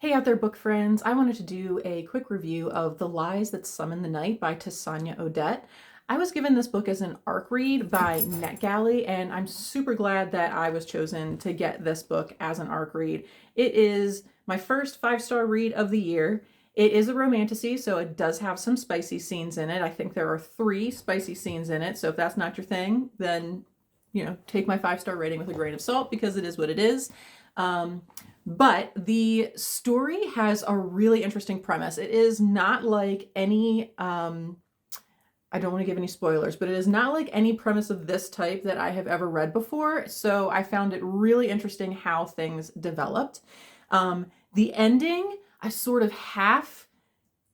Hey out there, book friends. I wanted to do a quick review of The Lies That Summon the Night by Tessonja Odette. I was given this book as an ARC read by NetGalley, and I'm super glad that I was chosen to get this book as an ARC read. It is my first 5-star read of the year. It is a romantasy, so it does have some spicy scenes in it. I think there are 3 spicy scenes in it, so if that's not your thing, then, take my 5-star rating with a grain of salt because it is what it is. But the story has a really interesting premise. It is not like any, I don't want to give any spoilers, but it is not like any premise of this type that I have ever read before. So I found it really interesting how things developed. The ending, I sort of half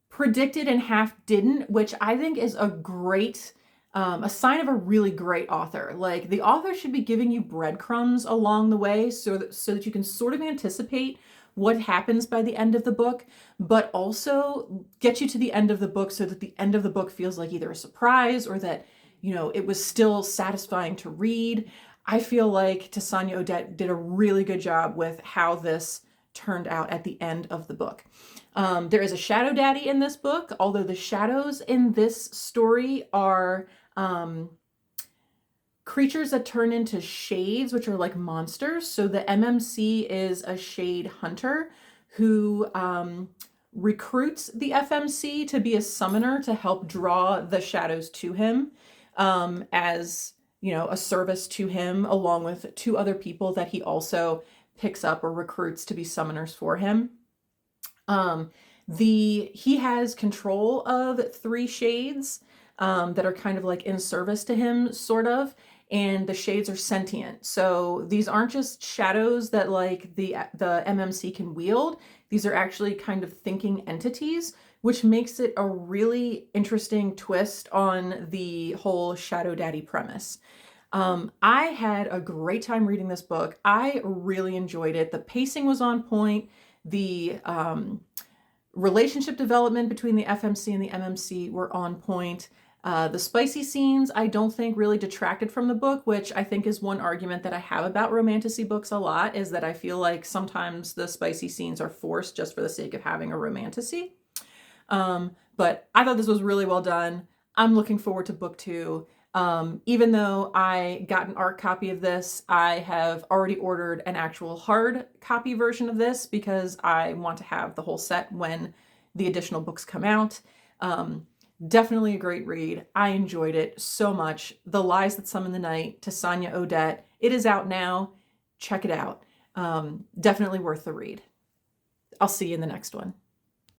predicted and half didn't, which I think is a sign of a really great author. Like, the author should be giving you breadcrumbs along the way so that you can sort of anticipate what happens by the end of the book, but also get you to the end of the book so that the end of the book feels like either a surprise or that, it was still satisfying to read. I feel like Tessonja Odette did a really good job with how this turned out at the end of the book. There is a shadow daddy in this book, although the shadows in this story are creatures that turn into shades, which are like monsters. So the MMC is a shade hunter who recruits the FMC to be a summoner to help draw the shadows to him as, a service to him, along with 2 other people that he also picks up or recruits to be summoners for him. He has control of 3 shades that are kind of like in service to him, sort of, and the shades are sentient. So these aren't just shadows that like the MMC can wield. These are actually kind of thinking entities, which makes it a really interesting twist on the whole Shadow Daddy premise. I had a great time reading this book. I really enjoyed it. The pacing was on point. The relationship development between the FMC and the MMC were on point. The spicy scenes, I don't think really detracted from the book, which I think is one argument that I have about romantasy books a lot, is that I feel like sometimes the spicy scenes are forced just for the sake of having a romantasy. But I thought this was really well done. I'm looking forward to book 2. Even though I got an ARC copy of this, I have already ordered an actual hard copy version of this because I want to have the whole set when the additional books come out. Definitely a great read. I enjoyed it so much. The Lies That Summon the Night, Tessonja Odette. It is out now. Check it out. Definitely worth the read. I'll see you in the next one.